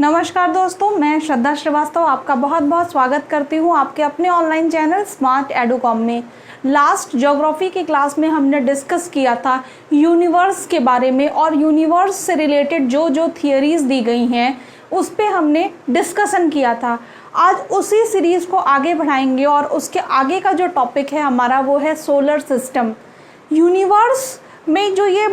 नमस्कार दोस्तों, मैं श्रद्धा श्रीवास्तव आपका बहुत बहुत स्वागत करती हूँ आपके अपने ऑनलाइन चैनल स्मार्ट एडुकॉम में। लास्ट ज्योग्राफी की क्लास में हमने डिस्कस किया था यूनिवर्स के बारे में और यूनिवर्स से रिलेटेड जो जो थियरीज दी गई हैं उस पे हमने डिस्कशन किया था। आज उसी सीरीज़ को आगे बढ़ाएंगे और उसके आगे का जो टॉपिक है हमारा वो है सोलर सिस्टम। यूनिवर्स में जो ये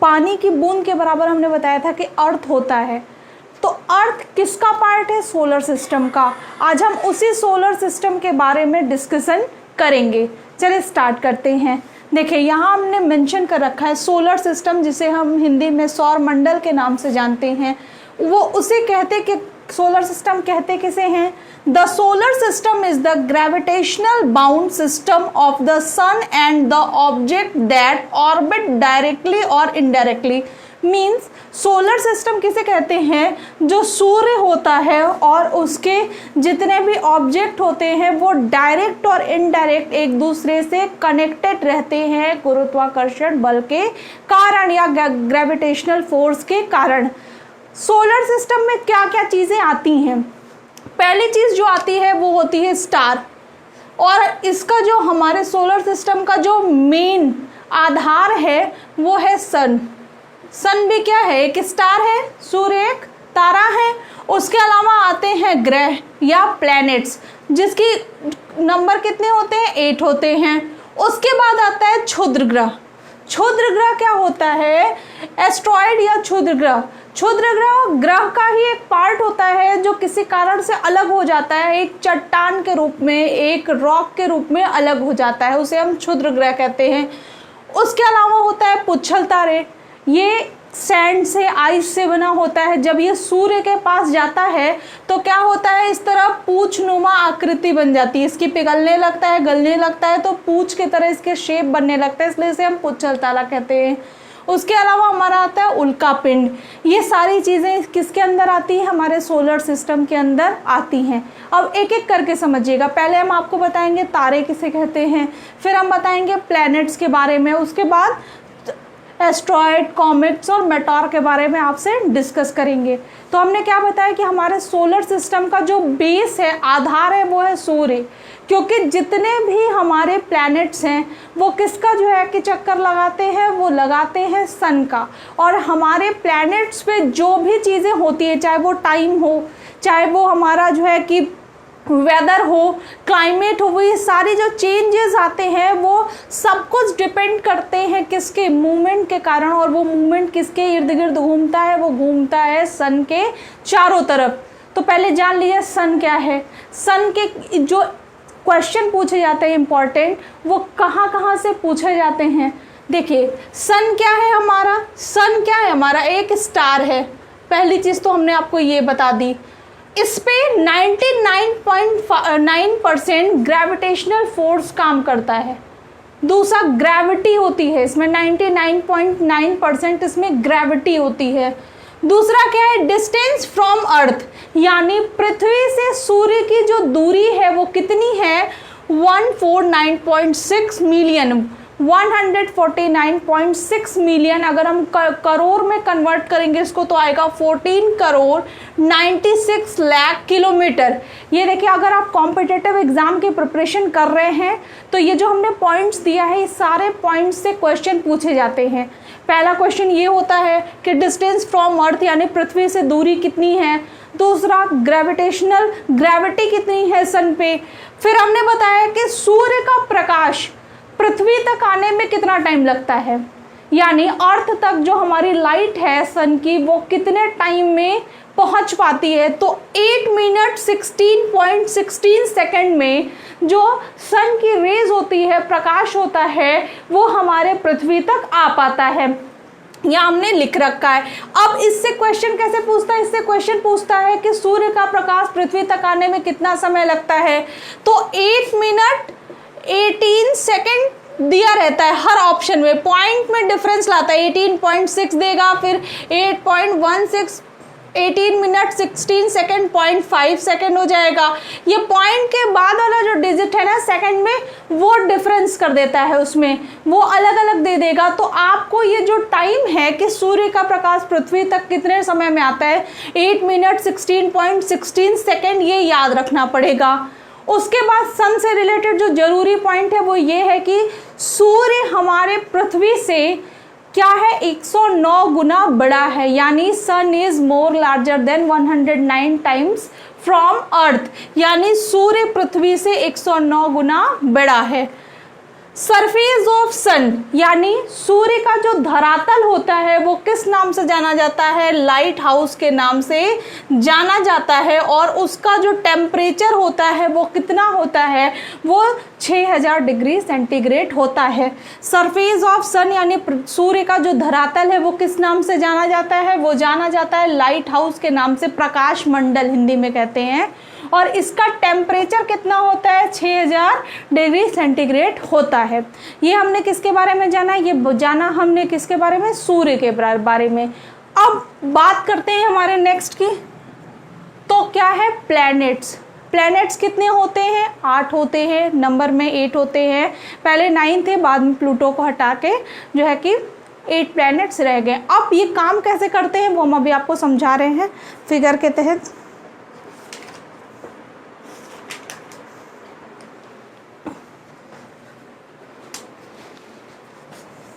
पानी की बूंद के बराबर हमने बताया था कि अर्थ होता है, तो अर्थ किसका पार्ट है? सोलर सिस्टम का। आज हम उसी सोलर सिस्टम के बारे में डिस्कशन करेंगे। चलिए स्टार्ट करते हैं। देखिए यहाँ हमने मेंशन कर रखा है सोलर सिस्टम, जिसे हम हिंदी में सौर मंडल के नाम से जानते हैं। वो उसे कहते कि सोलर सिस्टम कहते किसे हैं? The solar system is the gravitational bound system of the sun and the object that orbit directly और इनडायरेक्टली। मीन्स सोलर सिस्टम किसे कहते हैं? जो सूर्य होता है और उसके जितने भी ऑब्जेक्ट होते हैं वो डायरेक्ट और इनडायरेक्ट एक दूसरे से कनेक्टेड रहते हैं गुरुत्वाकर्षण बल के कारण या ग्रेविटेशनल फोर्स के कारण। सोलर सिस्टम में क्या क्या चीज़ें आती हैं? पहली चीज़ जो आती है वो होती है स्टार, और इसका जो हमारे सोलर सिस्टम का जो मेन आधार है वो है सन। सन भी क्या है? एक स्टार है, सूर्य एक तारा है। उसके अलावा आते हैं ग्रह या प्लैनेट्स, जिसकी नंबर कितने होते हैं? 8 होते हैं। उसके बाद आता है क्षुद्र ग्रह। क्षुद्र ग्रह क्या होता है? एस्ट्रॉयड या क्षुद्र ग्रह। क्षुद्र ग्रह ग्रह का ही एक पार्ट होता है जो किसी कारण से अलग हो जाता है, एक चट्टान के रूप में, एक रॉक के रूप में अलग हो जाता है, उसे हम क्षुद्र ग्रह कहते हैं। उसके अलावा होता है पुच्छल तारे। ये सैंड से, आइस से बना होता है। जब ये सूर्य के पास जाता है तो क्या होता है? इस तरह पूंछनुमा आकृति बन जाती है, इसकी पिघलने लगता है, गलने लगता है, तो पूंछ की तरह इसके शेप बनने लगता है, इसलिए इसे हम पुच्छल तारा कहते हैं। उसके अलावा हमारा आता है उल्का पिंड। ये सारी चीज़ें किसके अंदर आती हैं? हमारे सोलर सिस्टम के अंदर आती हैं। अब एक एक करके समझिएगा। पहले हम आपको बताएंगे तारे किसे कहते हैं, फिर हम बताएंगे प्लैनेट्स के बारे में, उसके बाद एस्ट्रॉयड, कॉमेट्स और मेटॉर के बारे में आपसे डिस्कस करेंगे। तो हमने क्या बताया कि हमारे सोलर सिस्टम का जो बेस है, आधार है, वो है सूर्य। क्योंकि जितने भी हमारे प्लैनेट्स हैं वो किसका जो है कि चक्कर लगाते हैं? वो लगाते हैं सन का। और हमारे प्लैनेट्स पे जो भी चीज़ें होती है, चाहे वो टाइम हो, चाहे वो हमारा जो है कि वेदर हो, क्लाइमेट हो, वो ये सारी जो चेंजेस आते हैं वो सब कुछ डिपेंड करते हैं किसके? मूवमेंट के कारण। और वो मूवमेंट किसके इर्द गिर्द घूमता है? वो घूमता है सन के चारों तरफ। तो पहले जान लीजिए सन क्या है। सन के जो क्वेश्चन पूछे जाते हैं इम्पॉर्टेंट, वो कहाँ कहाँ से पूछे जाते हैं? देखिए सन क्या है हमारा? सन क्या है हमारा? एक स्टार है। पहली चीज़ तो हमने आपको ये बता दी। इस पे 99.9% ग्रेविटेशनल फोर्स काम करता है। दूसरा ग्रेविटी होती है इसमें, 99.9% इसमें ग्रेविटी होती है। दूसरा क्या है? डिस्टेंस फ्रॉम अर्थ, यानी पृथ्वी से सूर्य की जो दूरी है वो कितनी है? 149.6 मिलियन, 149.6 मिलियन। अगर हम करोड़ में कन्वर्ट करेंगे इसको तो आएगा 14 करोड़ 96 लाख किलोमीटर। ये देखिए, अगर आप कॉम्पिटिटिव एग्जाम की प्रिपरेशन कर रहे हैं तो ये जो हमने पॉइंट्स दिया है, इस सारे पॉइंट्स से क्वेश्चन पूछे जाते हैं। पहला क्वेश्चन ये होता है कि डिस्टेंस फ्रॉम अर्थ यानी पृथ्वी से दूरी कितनी है। दूसरा ग्रेविटी कितनी है सन पे। फिर हमने बताया कि सूर्य का प्रकाश पृथ्वी तक आने में कितना टाइम लगता है, यानी अर्थ तक जो हमारी लाइट है सन की वो कितने टाइम में पहुंच पाती है। तो 8 मिनट 16.16 सेकेंड में जो सन की रेज होती है, प्रकाश होता है, वो हमारे पृथ्वी तक आ पाता है। यहाँ हमने लिख रखा है। अब इससे क्वेश्चन कैसे पूछता है? इससे क्वेश्चन पूछता है कि सूर्य का प्रकाश पृथ्वी तक आने में कितना समय लगता है। तो 8 मिनट 18 सेकेंड दिया रहता है हर ऑप्शन में। पॉइंट में डिफरेंस लाता है, 18.6 देगा, फिर 8.16, 18 मिनट 16 सेकेंड 0.5 सेकेंड हो जाएगा। ये पॉइंट के बाद वाला जो डिजिट है ना सेकेंड में, वो डिफरेंस कर देता है, उसमें वो अलग अलग दे देगा। तो आपको ये जो टाइम है कि सूर्य का प्रकाश पृथ्वी तक कितने समय में आता है, 8 मिनट 16.16 सेकेंड, ये याद रखना पड़ेगा। उसके बाद सन से रिलेटेड जो जरूरी पॉइंट है वो ये है कि सूर्य हमारे पृथ्वी से क्या है, 109 गुना बड़ा है, यानी sun is more larger than 109 times from earth, यानी सूर्य पृथ्वी से 109 गुना बड़ा है। सरफेस ऑफ सन यानी सूर्य का जो धरातल होता है वो किस नाम से जाना जाता है, लाइट हाउस के नाम से जाना जाता है। और उसका जो टेम्परेचर होता है वो कितना होता है, वो 6000 डिग्री सेंटीग्रेड होता है। सरफेस ऑफ सन यानी सूर्य का जो धरातल है वो किस नाम से जाना जाता है, वो जाना जाता है लाइट हाउस के नाम से, प्रकाश मंडल हिंदी में कहते हैं। और इसका टेम्परेचर कितना होता है, 6000 डिग्री सेंटीग्रेड होता है। ये हमने किसके बारे में जाना, ये जाना हमने किसके बारे में, सूर्य के बारे में। अब बात करते हैं हमारे नेक्स्ट की, तो क्या है प्लैनेट्स। प्लैनेट्स कितने होते हैं, 8 होते हैं, नंबर में 8 होते हैं। पहले 9 थे, बाद में प्लूटो को हटा के जो है कि 8 प्लैनेट्स रह गए। अब ये काम कैसे करते हैं वो हम अभी आपको समझा रहे हैं फिगर के तहत।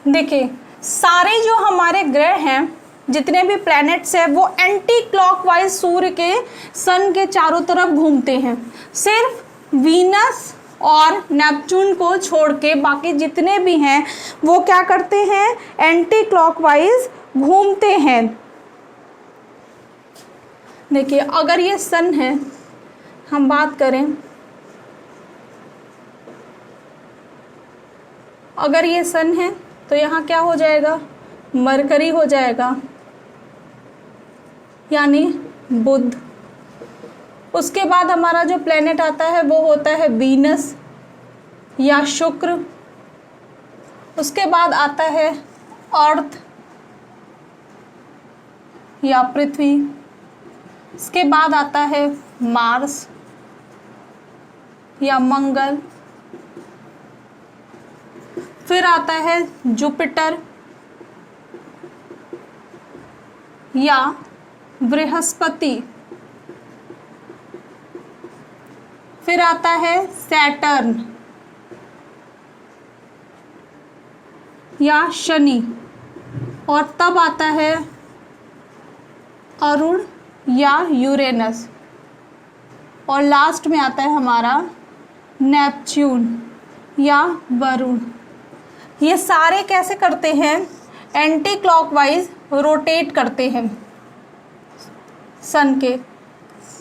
देखिए सारे जो हमारे ग्रह हैं, जितने भी प्लैनेट्स हैं, वो एंटी क्लॉकवाइज सूर्य के सन के चारों तरफ घूमते हैं। सिर्फ वीनस और नेपच्यून को छोड़ के बाकी जितने भी हैं वो क्या करते हैं, एंटी क्लॉकवाइज घूमते हैं। देखिए अगर ये सन है, हम बात करें, अगर ये सन है तो यहाँ क्या हो जाएगा, मरकरी हो जाएगा यानी बुध। उसके बाद हमारा जो प्लेनेट आता है वो होता है वीनस या शुक्र। उसके बाद आता है अर्थ या पृथ्वी। इसके बाद आता है मार्स या मंगल। फिर आता है जुपिटर या बृहस्पति। फिर आता है सैटर्न या शनि। और तब आता है अरुण या यूरेनस। और लास्ट में आता है हमारा नेपच्यून या वरुण। ये सारे कैसे करते हैं, एंटी क्लॉकवाइज रोटेट करते हैं सन के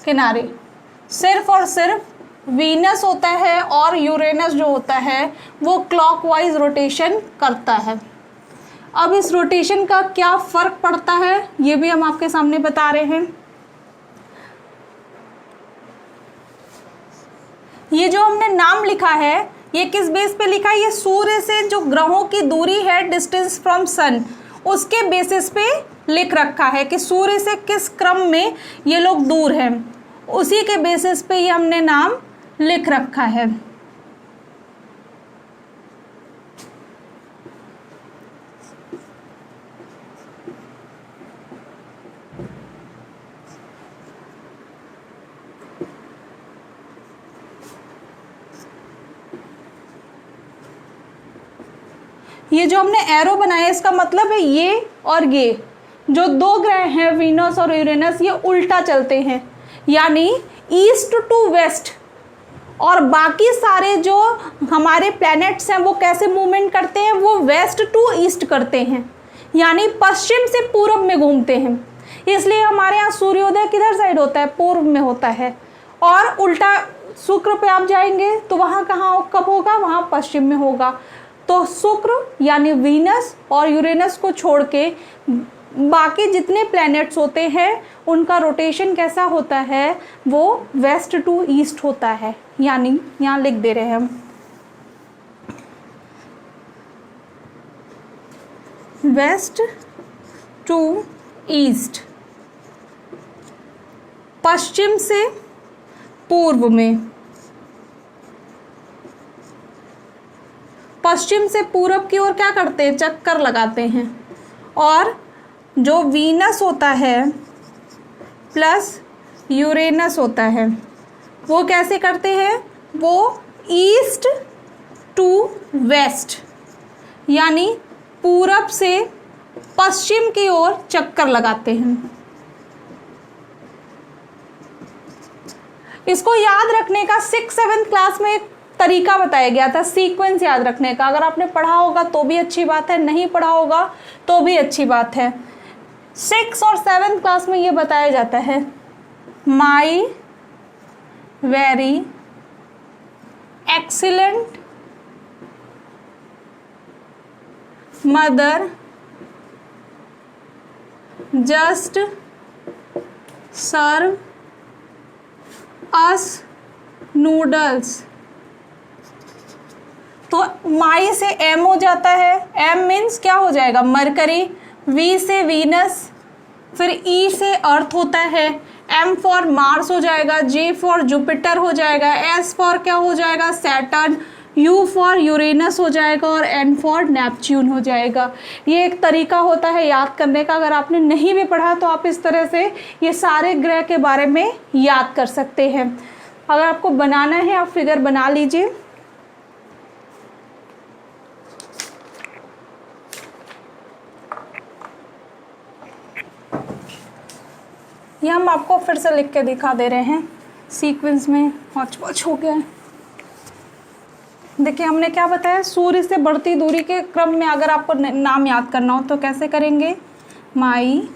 किनारे। सिर्फ और सिर्फ वीनस होता है और यूरेनस जो होता है वो क्लॉकवाइज रोटेशन करता है। अब इस रोटेशन का क्या फर्क पड़ता है ये भी हम आपके सामने बता रहे हैं। ये जो हमने नाम लिखा है ये किस बेस पे लिखा है, ये सूर्य से जो ग्रहों की दूरी है, डिस्टेंस फ्रॉम सन, उसके बेसिस पे लिख रखा है कि सूर्य से किस क्रम में ये लोग दूर हैं, उसी के बेसिस पे ये हमने नाम लिख रखा है। ये जो हमने एरो बनाया इसका मतलब है ये और ये जो दो ग्रह हैं वीनस और यूरेनस, ये उल्टा चलते हैं, यानी ईस्ट टू वेस्ट। और बाकी सारे जो हमारे प्लैनेट्स हैं वो कैसे मूवमेंट करते हैं, वो वेस्ट टू ईस्ट करते हैं, यानी पश्चिम से पूर्व में घूमते हैं। इसलिए हमारे यहाँ सूर्योदय किधर साइड होता है, पूर्व में होता है। और उल्टा शुक्र पे आप जाएंगे तो वहाँ कहाँ कब होगा, वहाँ पश्चिम में होगा। तो शुक्र यानी वीनस और यूरेनस को छोड़ के बाकी जितने प्लैनेट्स होते हैं उनका रोटेशन कैसा होता है, वो वेस्ट टू ईस्ट होता है। यानी यहाँ लिख दे रहे हैं हम, वेस्ट टू ईस्ट। पश्चिम से पूर्व में, पश्चिम से पूरब की ओर क्या करते हैं, चक्कर लगाते हैं। और जो वीनस होता है प्लस यूरेनस होता है वो कैसे करते हैं, वो ईस्ट टू वेस्ट यानी पूरब से पश्चिम की ओर चक्कर लगाते हैं। इसको याद रखने का 6-7 क्लास में एक तरीका बताया गया था, सीक्वेंस याद रखने का। अगर आपने पढ़ा होगा तो भी अच्छी बात है, नहीं पढ़ा होगा तो भी अच्छी बात है। 6 और 7 क्लास में ये बताया जाता है, my very excellent mother just serve us noodles. तो माई से एम हो जाता है, एम मीन्स क्या हो जाएगा, मरकरी। वी से वीनस, फिर ई से अर्थ होता है, एम फॉर मार्स हो जाएगा, जे फॉर जुपिटर हो जाएगा, एस फॉर क्या हो जाएगा, सैटर्न, यू फॉर यूरेनस हो जाएगा और एन फॉर नेपच्यून हो जाएगा। ये एक तरीका होता है याद करने का। अगर आपने नहीं भी पढ़ा तो आप इस तरह से ये सारे ग्रह के बारे में याद कर सकते हैं। अगर आपको बनाना है आप फिगर बना लीजिए। ये हम आपको फिर से लिख के दिखा दे रहे हैं, सीक्वेंस में हौच-पौच हो गया है। देखिए हमने क्या बताया, सूर्य से बढ़ती दूरी के क्रम में अगर आपको नाम याद करना हो तो कैसे करेंगे, my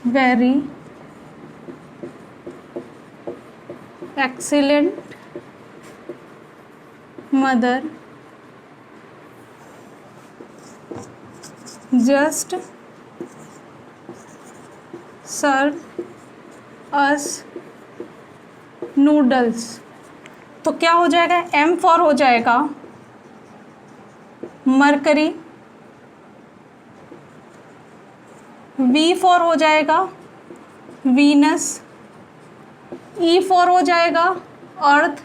very excellent mother just serve us noodles. तो क्या हो जाएगा, एम फॉर हो जाएगा मरकरी, वी फॉर हो जाएगा वीनस, ई फॉर हो जाएगा अर्थ,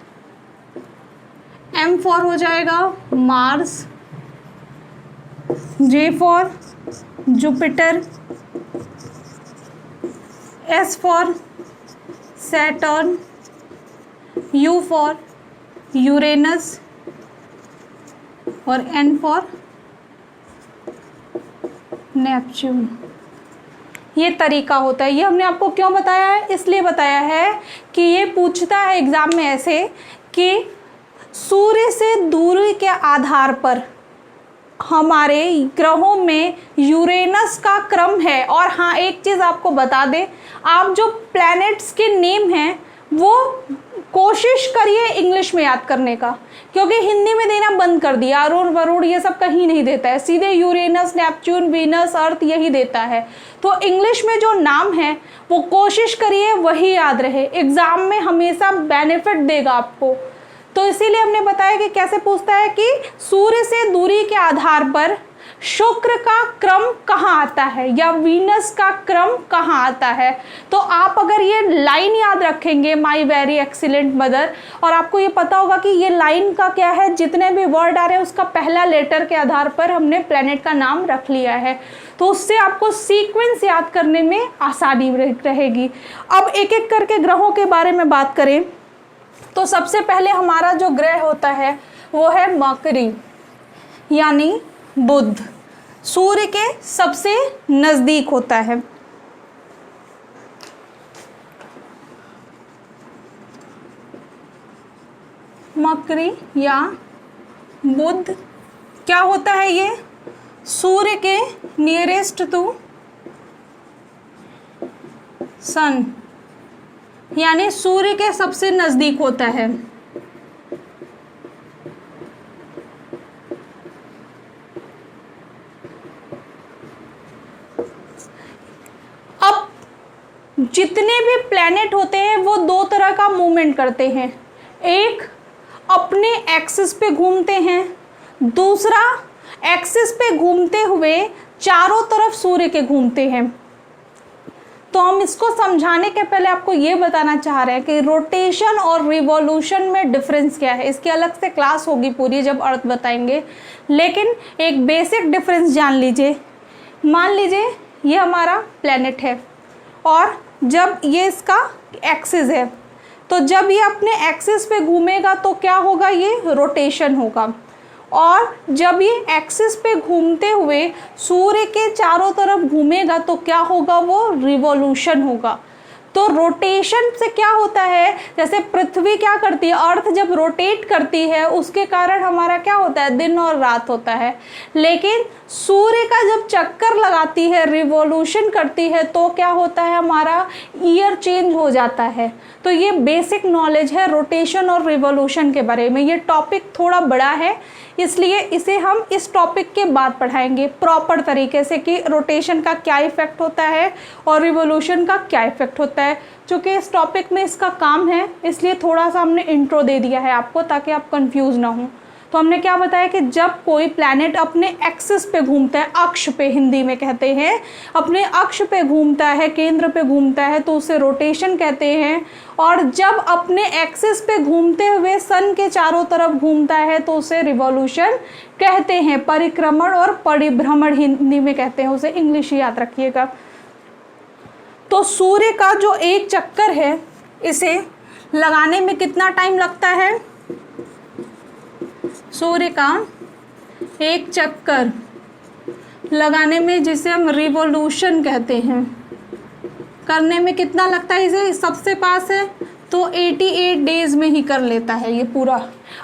एम फॉर हो जाएगा Mars, J for Jupiter, S for Saturn, you for Uranus और एन फॉर नेपच्यून। ये तरीका होता है। ये हमने आपको क्यों बताया है, इसलिए बताया है कि ये पूछता है एग्जाम में ऐसे कि सूर्य से दूरी के आधार पर हमारे ग्रहों में यूरेनस का क्रम है। और हाँ एक चीज़ आपको बता दें, आप जो प्लैनेट्स के नेम हैं वो कोशिश करिए इंग्लिश में याद करने का, क्योंकि हिंदी में देना बंद कर दिया। अरुण वरुण ये सब कहीं नहीं देता है, सीधे यूरेनस, नेपच्यून, वीनस, अर्थ यही देता है। तो इंग्लिश में जो नाम है वो कोशिश करिए वही याद रहे, एग्जाम में हमेशा बेनिफिट देगा आपको। तो इसीलिए हमने बताया कि कैसे पूछता है कि सूर्य से दूरी के आधार पर शुक्र का क्रम कहाँ आता है या वीनस का क्रम कहाँ आता है। तो आप अगर ये लाइन याद रखेंगे, माई वेरी एक्सीलेंट मदर, और आपको ये पता होगा कि ये लाइन का क्या है, जितने भी वर्ड आ रहे हैं उसका पहला लेटर के आधार पर हमने प्लेनेट का नाम रख लिया है, तो उससे आपको सीक्वेंस याद करने में आसानी रहेगी। अब एक एक करके ग्रहों के बारे में बात करें तो सबसे पहले हमारा जो ग्रह होता है वो है मरकरी यानी बुध, सूर्य के सबसे नजदीक होता है। मरकरी या बुध क्या होता है, ये सूर्य के नियरेस्ट टू सन यानी सूर्य के सबसे नजदीक होता है। अब जितने भी प्लैनेट होते हैं वो दो तरह का मूवमेंट करते हैं, एक अपने एक्सिस पे घूमते हैं, दूसरा एक्सिस पे घूमते हुए चारों तरफ सूर्य के घूमते हैं। तो हम इसको समझाने के पहले आपको ये बताना चाह रहे हैं कि रोटेशन और रिवॉल्यूशन में डिफरेंस क्या है। इसकी अलग से क्लास होगी पूरी जब अर्थ बताएंगे, लेकिन एक बेसिक डिफरेंस जान लीजिए। मान लीजिए ये हमारा प्लेनेट है और जब ये इसका एक्सिस है, तो जब ये अपने एक्सिस पे घूमेगा तो क्या होगा, ये रोटेशन होगा। और जब ये एक्सिस पे घूमते हुए सूर्य के चारों तरफ घूमेगा तो क्या होगा, वो रिवॉल्यूशन होगा। तो रोटेशन से क्या होता है, जैसे पृथ्वी क्या करती है, अर्थ जब रोटेट करती है उसके कारण हमारा क्या होता है, दिन और रात होता है। लेकिन सूर्य का जब चक्कर लगाती है, रिवॉल्यूशन करती है, तो क्या होता है, हमारा ईयर चेंज हो जाता है। तो ये बेसिक नॉलेज है रोटेशन और रिवॉल्यूशन के बारे में। ये टॉपिक थोड़ा बड़ा है, इसलिए इसे हम इस टॉपिक के बाद पढ़ाएंगे प्रॉपर तरीके से कि रोटेशन का क्या इफेक्ट होता है और रिवॉल्यूशन का क्या इफेक्ट होता है। चूँकि इस टॉपिक में इसका काम है, इसलिए थोड़ा सा हमने इंट्रो दे दिया है आपको, ताकि आप कंफ्यूज ना हो। तो हमने क्या बताया कि जब कोई प्लैनेट अपने एक्सिस पे घूमता है, अक्ष पे हिंदी में कहते हैं, अपने अक्ष पे घूमता है, केंद्र पे घूमता है, तो उसे रोटेशन कहते हैं। और जब अपने एक्सिस पे घूमते हुए सन के चारों तरफ घूमता है तो उसे रिवॉल्यूशन कहते हैं। परिक्रमण और परिभ्रमण हिंदी में कहते हैं, उसे इंग्लिश याद रखिएगा। तो सूर्य का जो एक चक्कर है, इसे लगाने में कितना टाइम लगता है, सूर्य का एक चक्कर लगाने में, जिसे हम रिवॉल्यूशन कहते हैं, करने में कितना लगता है, इसे सबसे पास है तो 88 डेज में ही कर लेता है ये पूरा।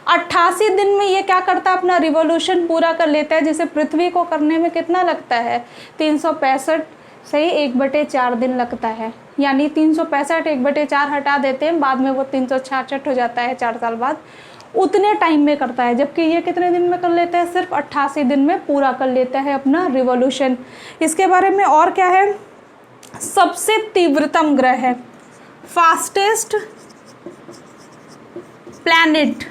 88 दिन में ये क्या करता है, अपना रिवॉल्यूशन पूरा कर लेता है, जिसे पृथ्वी को करने में कितना लगता है, 365 से 1/4 दिन लगता है। यानी 365 1/4 हटा देते हैं, बाद में वो 366 हो जाता है 4 साल बाद। उतने टाइम में करता है, जबकि ये कितने दिन में कर लेता है, सिर्फ 88 दिन में पूरा कर लेता है अपना रिवॉल्यूशन। इसके बारे में और क्या है, सबसे तीव्रतम ग्रह है, फास्टेस्ट प्लैनेट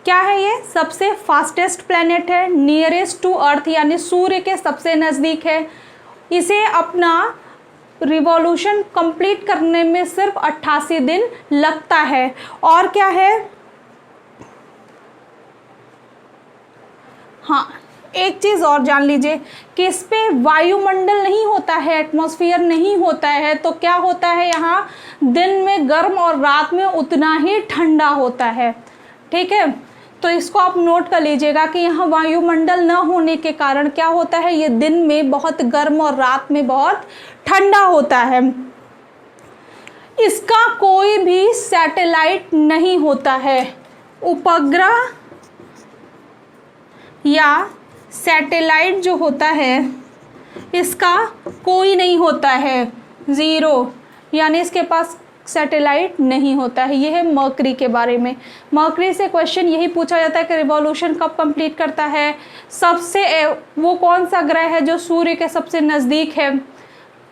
क्या है, ये सबसे फास्टेस्ट प्लैनेट है, नियरेस्ट टू अर्थ यानी सूर्य के सबसे नज़दीक है। इसे अपना रिवॉल्यूशन कंप्लीट करने में सिर्फ 88 दिन लगता है। और क्या है, हाँ एक चीज़ और जान लीजिए कि इस पे वायुमंडल नहीं होता है, एटमॉस्फेयर नहीं होता है। तो क्या होता है, यहाँ दिन में गर्म और रात में उतना ही ठंडा होता है। ठीक है, तो इसको आप नोट कर लीजिएगा कि यहाँ वायुमंडल न होने के कारण क्या होता है, ये दिन में बहुत गर्म और रात में बहुत ठंडा होता है। इसका कोई भी सैटेलाइट नहीं होता है, उपग्रह या सैटेलाइट जो होता है इसका कोई नहीं होता है, ज़ीरो, यानी इसके पास सैटेलाइट नहीं होता है। यह है मर्करी के बारे में। मर्करी से क्वेश्चन यही पूछा जाता है कि रिवॉल्यूशन कब कंप्लीट करता है, सबसे वो कौन सा ग्रह है जो सूर्य के सबसे नज़दीक है।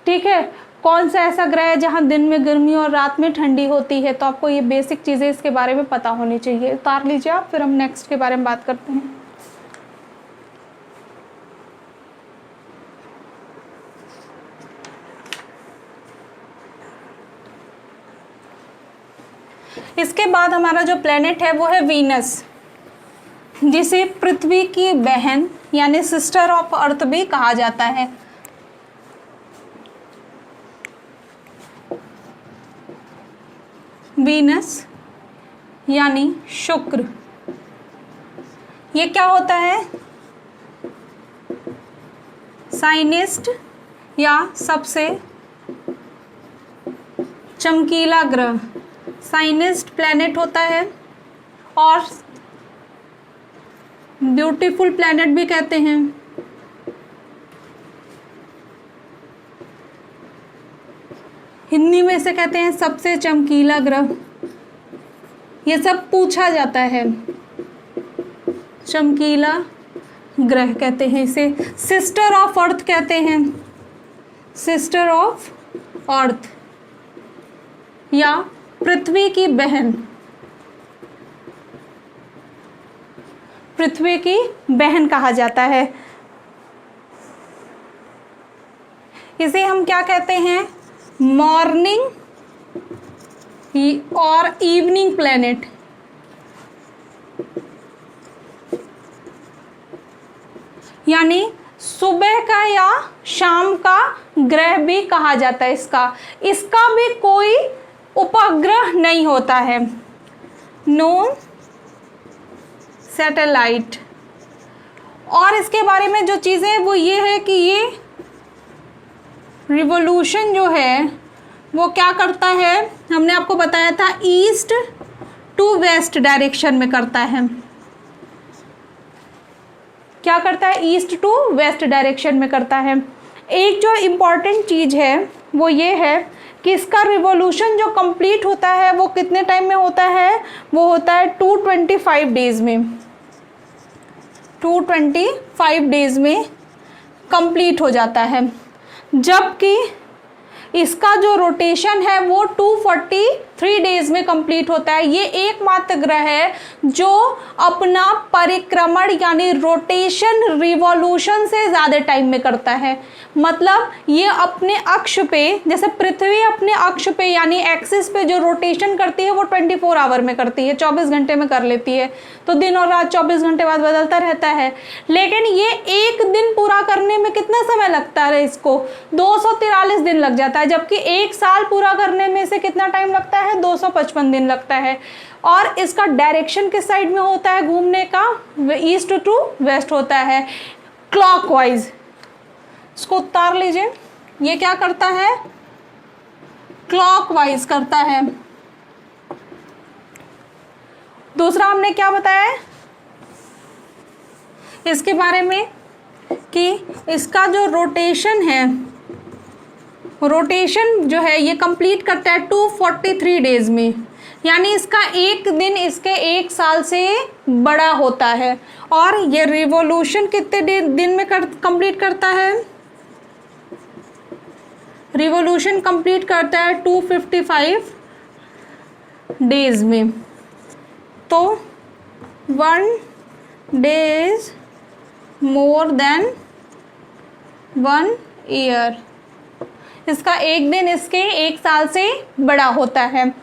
ठीक है, कौन सा ऐसा ग्रह है जहाँ दिन में गर्मी और रात में ठंडी होती है। तो आपको ये बेसिक चीज़ें इसके बारे में पता होनी चाहिए। उतार लीजिए आप, फिर हम नेक्स्ट के बारे में बात करते हैं। इसके बाद हमारा जो प्लेनेट है वो है वीनस, जिसे पृथ्वी की बहन यानी सिस्टर ऑफ अर्थ भी कहा जाता है। वीनस यानी शुक्र, ये क्या होता है, साइनेस्ट या सबसे चमकीला ग्रह, साइनेस्ट प्लैनेट होता है और ब्यूटीफुल प्लैनेट भी कहते हैं। हिंदी में से कहते हैं सबसे चमकीला ग्रह। ये सब पूछा जाता है, चमकीला ग्रह कहते हैं इसे। सिस्टर ऑफ अर्थ कहते हैं, सिस्टर ऑफ अर्थ या पृथ्वी की बहन, पृथ्वी की बहन कहा जाता है। इसे हम क्या कहते हैं, मॉर्निंग और इवनिंग प्लैनेट। यानी सुबह का या शाम का ग्रह भी कहा जाता है इसका भी कोई उपग्रह नहीं होता है, नो सैटेलाइट। और इसके बारे में जो चीज़ें वो ये है कि ये रिवॉल्यूशन जो है वो क्या करता है, हमने आपको बताया था ईस्ट टू वेस्ट डायरेक्शन में करता है। क्या करता है, ईस्ट टू वेस्ट डायरेक्शन में करता है। एक जो इम्पॉर्टेंट चीज़ है वो ये है कि इसका रिवॉल्यूशन जो कंप्लीट होता है वो कितने टाइम में होता है, वो होता है 225 डेज में, 225 डेज में कंप्लीट हो जाता है। जबकि इसका जो रोटेशन है वो 243 डेज में कंप्लीट होता है। ये एकमात्र ग्रह है जो अपना परिक्रमण यानी रोटेशन रिवॉल्यूशन से ज़्यादा टाइम में करता है। मतलब ये अपने अक्ष पे, जैसे पृथ्वी अपने अक्ष पे यानी एक्सिस पे जो रोटेशन करती है वो 24 आवर में करती है, 24 घंटे में कर लेती है। तो दिन और रात 24 घंटे बाद बदलता रहता है। लेकिन ये एक दिन पूरा करने में कितना समय लगता है, इसको 243 दिन लग जाता है। जबकि एक साल पूरा करने में से कितना टाइम लगता है, 255 दिन लगता है। और इसका डायरेक्शन किस साइड में होता है घूमने का, ईस्ट टू वेस्ट होता है, क्लॉकवाइज। इसको उतार लीजिए, ये क्या करता है, क्लॉकवाइज करता है। दूसरा हमने क्या बताया इसके बारे में कि इसका जो रोटेशन है, रोटेशन जो है ये कंप्लीट करता है 243 डेज में। यानी इसका एक दिन इसके एक साल से बड़ा होता है। और ये रिवॉल्यूशन कितने दिन में कंप्लीट करता है, रिवॉल्यूशन कंप्लीट करता है 255 डेज में। तो 1 डेज मोर देन 1 ईयर, इसका एक दिन इसके एक साल से बड़ा होता है।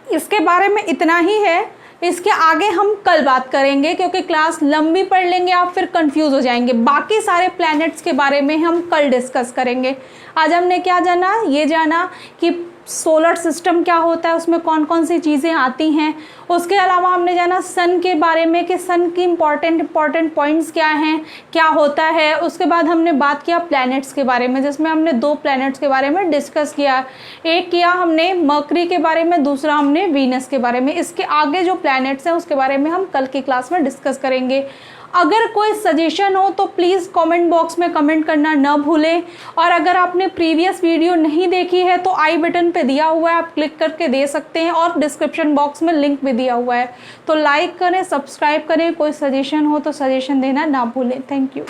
इसके बारे में इतना ही है, इसके आगे हम कल बात करेंगे क्योंकि क्लास लंबी पढ़ लेंगे आप फिर कंफ्यूज हो जाएंगे। बाकी सारे प्लैनेट्स के बारे में हम कल डिस्कस करेंगे। आज हमने क्या जाना, ये जाना कि सोलर सिस्टम क्या होता है, उसमें कौन कौन सी चीज़ें आती हैं। उसके अलावा हमने जाना सन के बारे में कि सन की इम्पॉर्टेंट पॉइंट्स क्या हैं, क्या होता है। उसके बाद हमने बात किया प्लैनेट्स के बारे में, जिसमें हमने 2 प्लैनेट्स के बारे में डिस्कस किया। एक किया हमने मर्करी के बारे में, दूसरा हमने वीनस के बारे में। इसके आगे जो प्लैनेट्स हैं उसके बारे में हम कल की क्लास में डिस्कस करेंगे। अगर कोई सजेशन हो तो प्लीज़ कमेंट बॉक्स में कमेंट करना न भूलें। और अगर आपने प्रीवियस वीडियो नहीं देखी है तो आई बटन पे दिया हुआ है, आप क्लिक करके दे सकते हैं और डिस्क्रिप्शन बॉक्स में लिंक भी दिया हुआ है। तो लाइक करें, सब्सक्राइब करें। कोई सजेशन हो तो सजेशन देना ना भूलें। Thank you.